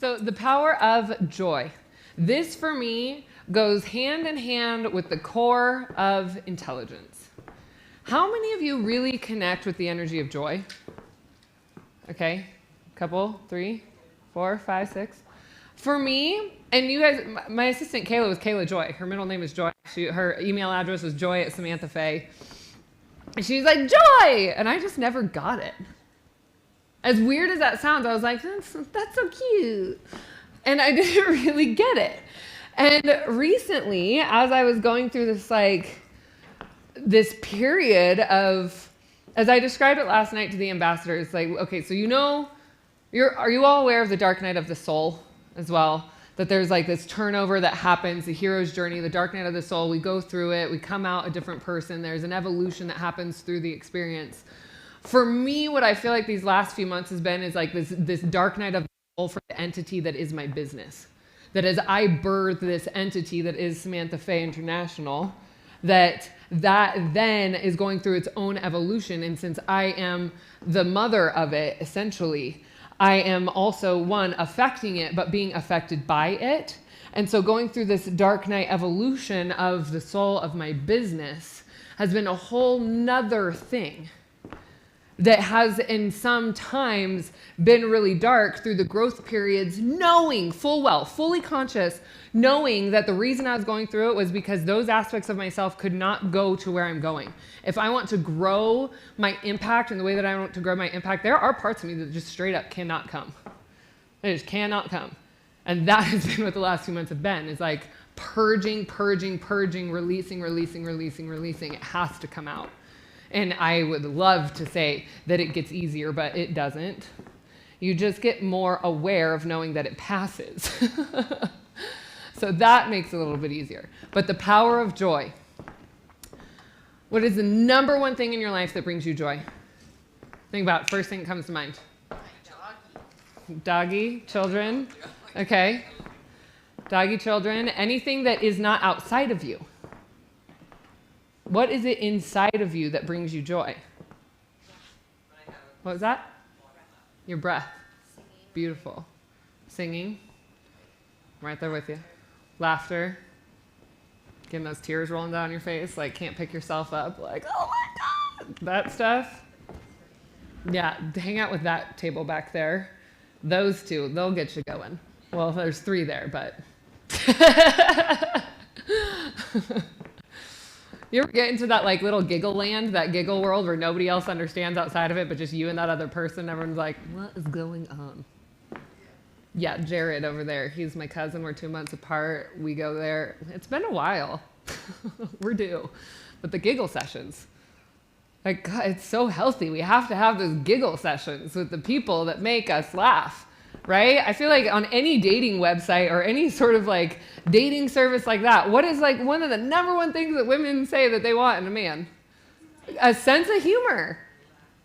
So the power of joy. This for me goes hand in hand with the core of intelligence. How many of you really connect with the energy of joy? Okay, couple, 3, 4, 5, 6. For me, and you guys, my assistant Kayla was Kayla Joy. Her middle name is Joy. Her email address was joy@Samantha Fe. And she was like, Joy! And I just never got it. As weird as that sounds, I was like, that's so cute. And I didn't really get it. And recently, as I was going through this period of, as I described it last night to the ambassadors, like, okay, so are you all aware of the dark night of the soul as well? That there's like this turnover that happens, the hero's journey, the dark night of the soul. We go through it, we come out a different person. There's an evolution that happens through the experience. For me, what I feel like these last few months has been is like this dark night of the soul for the entity that is my business. That as I birth this entity that is Samantha Fe International, that then is going through its own evolution. And since I am the mother of it, essentially, I am also, one, affecting it, but being affected by it. And so going through this dark night evolution of the soul of my business has been a whole nother thing that has in some times been really dark through the growth periods, knowing full well, fully conscious, knowing that the reason I was going through it was because those aspects of myself could not go to where I'm going. If I want to grow my impact in the way that I want to grow my impact, there are parts of me that just straight up cannot come. They just cannot come. And that has been what the last few months have been, is like purging, releasing. It has to come out. And I would love to say that it gets easier, but it doesn't. You just get more aware of knowing that it passes. So that makes it a little bit easier. But the power of joy. What is the number one thing in your life that brings you joy? Think about it. First thing that comes to mind. Doggy, children. Okay. Doggy, children. Anything that is not outside of you. What is it inside of you that brings you joy? What was that? Your breath. Beautiful. Singing. I'm right there with you. Laughter. Getting those tears rolling down your face, like can't pick yourself up, like, oh my God. That stuff. Yeah, hang out with that table back there. Those two, they'll get you going. Well, there's 3 there, but... You ever get into that like little giggle land, that giggle world where nobody else understands outside of it, but just you and that other person? Everyone's like, what is going on? Yeah, Jared over there. He's my cousin. We're 2 months apart. We go there. It's been a while. We're due. But the giggle sessions, like, God, it's so healthy. We have to have those giggle sessions with the people that make us laugh. Right? I feel like on any dating website or any sort of like dating service like that, what is like one of the number one things that women say that they want in a man? A sense of humor.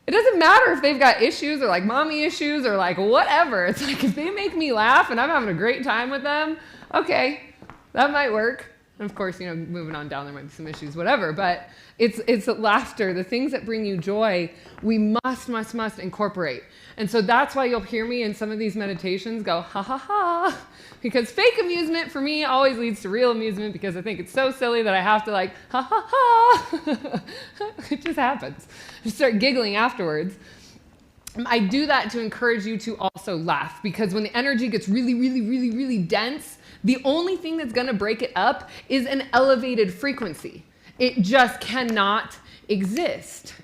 It doesn't matter if they've got issues or like mommy issues or like whatever. It's like if they make me laugh and I'm having a great time with them, okay, that might work. And of course, moving on down, there might be some issues, whatever. But it's laughter, the things that bring you joy, we must incorporate. And so that's why you'll hear me in some of these meditations go, ha, ha, ha. Because fake amusement for me always leads to real amusement because I think it's so silly that I have to like, ha, ha, ha. It just happens. Just start giggling afterwards. I do that to encourage you to also laugh because when the energy gets really dense, the only thing that's going to break it up is an elevated frequency. It just cannot exist.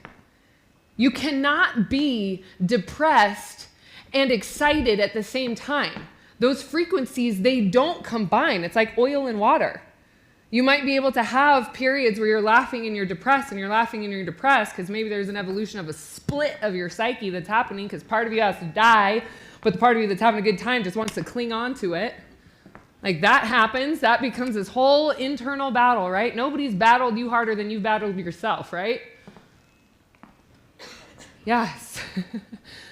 You cannot be depressed and excited at the same time. Those frequencies, they don't combine. It's like oil and water. You might be able to have periods where you're laughing and you're depressed and you're laughing and you're depressed because maybe there's an evolution of a split of your psyche that's happening because part of you has to die, but the part of you that's having a good time just wants to cling on to it. Like that happens, that becomes this whole internal battle, right? Nobody's battled you harder than you've battled yourself, right? Yes.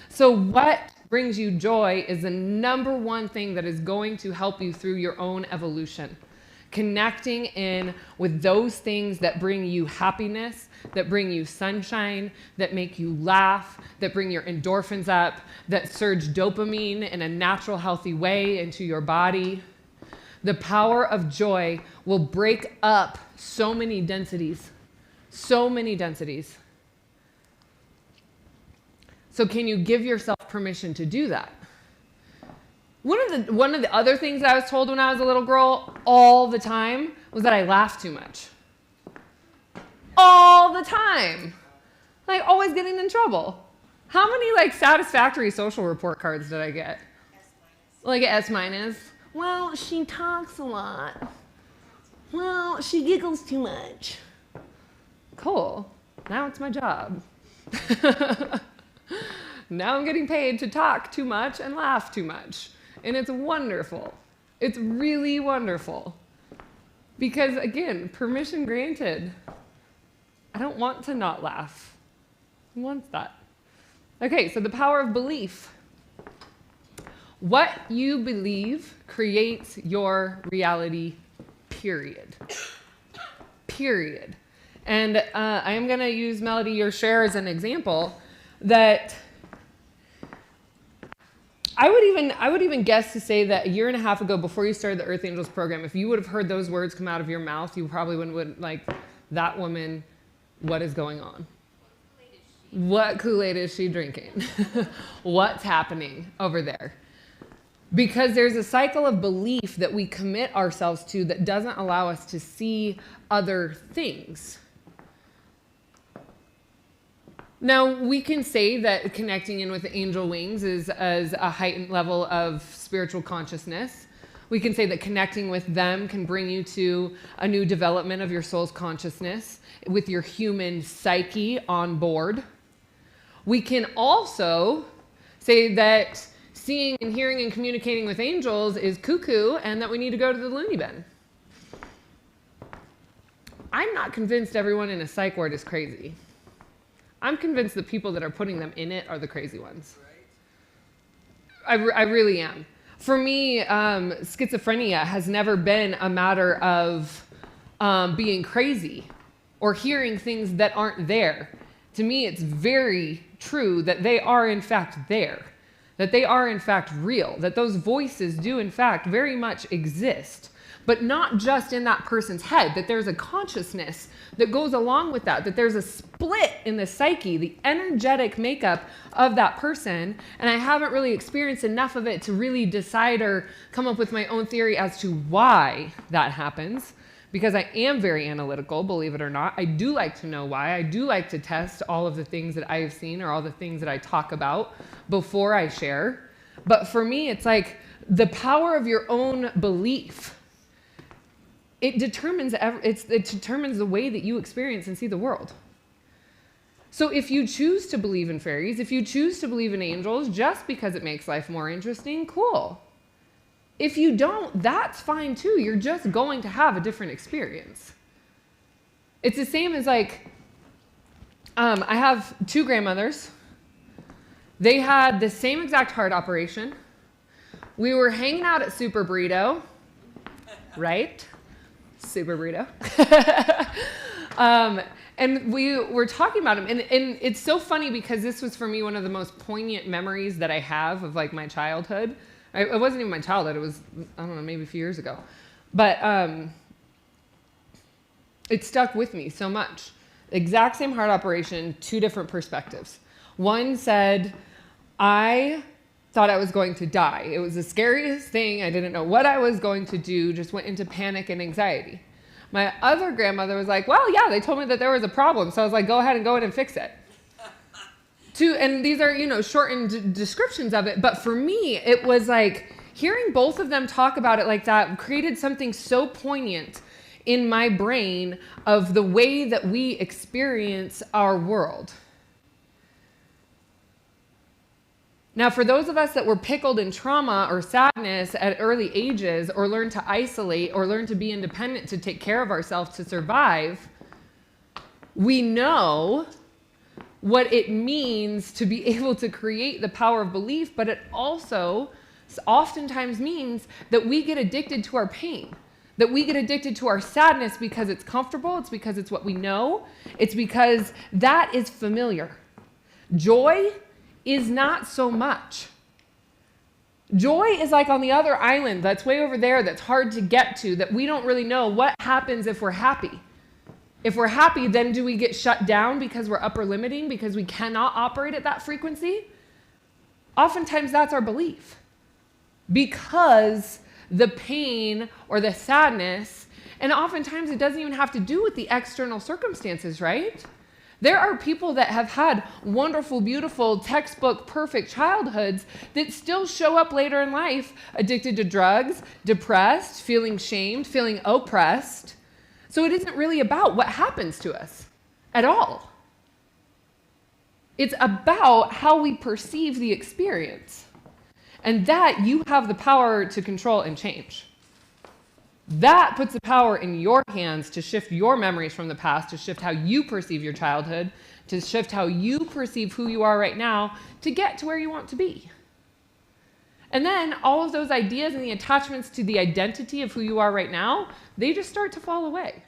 So what brings you joy is the number one thing that is going to help you through your own evolution. Connecting in with those things that bring you happiness, that bring you sunshine, that make you laugh, that bring your endorphins up, that surge dopamine in a natural, healthy way into your body. The power of joy will break up so many densities. So many densities. So can you give yourself permission to do that? One of the other things that I was told when I was a little girl all the time was that I laughed too much. All the time. Like always getting in trouble. How many like satisfactory social report cards did I get? Like S-. Well, she talks a lot. Well, she giggles too much. Cool. Now it's my job. Now I'm getting paid to talk too much and laugh too much. And it's wonderful. It's really wonderful. Because again, permission granted. I don't want to not laugh. Who wants that? Okay, so the power of belief. What you believe creates your reality, period. Period. And I am going to use Melody, your share as an example that I would even guess to say that a year and a half ago, before you started the Earth Angels program, if you would have heard those words come out of your mouth, you probably wouldn't like, that woman, what is going on? What Kool-Aid is she drinking? What's happening over there? Because there's a cycle of belief that we commit ourselves to that doesn't allow us to see other things. Now, we can say that connecting in with the angel wings is as a heightened level of spiritual consciousness. We can say that connecting with them can bring you to a new development of your soul's consciousness with your human psyche on board. We can also say that seeing and hearing and communicating with angels is cuckoo and that we need to go to the loony bin. I'm not convinced everyone in a psych ward is crazy. I'm convinced the people that are putting them in it are the crazy ones. I really am. For me, schizophrenia has never been a matter of being crazy or hearing things that aren't there. To me, it's very true that they are in fact there, that they are in fact real, that those voices do in fact very much exist. But not just in that person's head, that there's a consciousness that goes along with that there's a split in the psyche, the energetic makeup of that person. And I haven't really experienced enough of it to really decide or come up with my own theory as to why that happens. Because I am very analytical, believe it or not. I do like to know why. I do like to test all of the things that I have seen or all the things that I talk about before I share. But for me, it's like the power of your own belief. It determines the way that you experience and see the world. So if you choose to believe in fairies, if you choose to believe in angels just because it makes life more interesting, cool. If you don't, that's fine too. You're just going to have a different experience. It's the same as like, I have two grandmothers. They had the same exact heart operation. We were hanging out at Super Burrito, right? Super Burrito. And we were talking about him. And it's so funny because this was for me one of the most poignant memories that I have of like my childhood. It wasn't even my childhood. It was, I don't know, maybe a few years ago. But it stuck with me so much. Exact same heart operation, two different perspectives. One said, I thought I was going to die. It was the scariest thing. I didn't know what I was going to do, just went into panic and anxiety. My other grandmother was like, well, yeah, they told me that there was a problem. So I was like, go ahead and go in and fix it. And these are, shortened descriptions of it. But for me, it was like hearing both of them talk about it like that created something so poignant in my brain of the way that we experience our world. Now, for those of us that were pickled in trauma or sadness at early ages, or learned to isolate, or learned to be independent to take care of ourselves to survive, we know what it means to be able to create the power of belief, but it also oftentimes means that we get addicted to our pain, That we get addicted to our sadness because it's comfortable, it's because it's what we know, it's because that is familiar. Joy is not so much. Joy is like on the other island that's way over there that's hard to get to, that we don't really know what happens if we're happy. If we're happy, then do we get shut down because we're upper limiting, because we cannot operate at that frequency? Oftentimes that's our belief. Because the pain or the sadness, and oftentimes it doesn't even have to do with the external circumstances, right? There are people that have had wonderful, beautiful, textbook, perfect childhoods that still show up later in life addicted to drugs, depressed, feeling shamed, feeling oppressed. So it isn't really about what happens to us at all. It's about how we perceive the experience. And that you have the power to control and change. That puts the power in your hands to shift your memories from the past, to shift how you perceive your childhood, to shift how you perceive who you are right now, to get to where you want to be. And then all of those ideas and the attachments to the identity of who you are right now, they just start to fall away.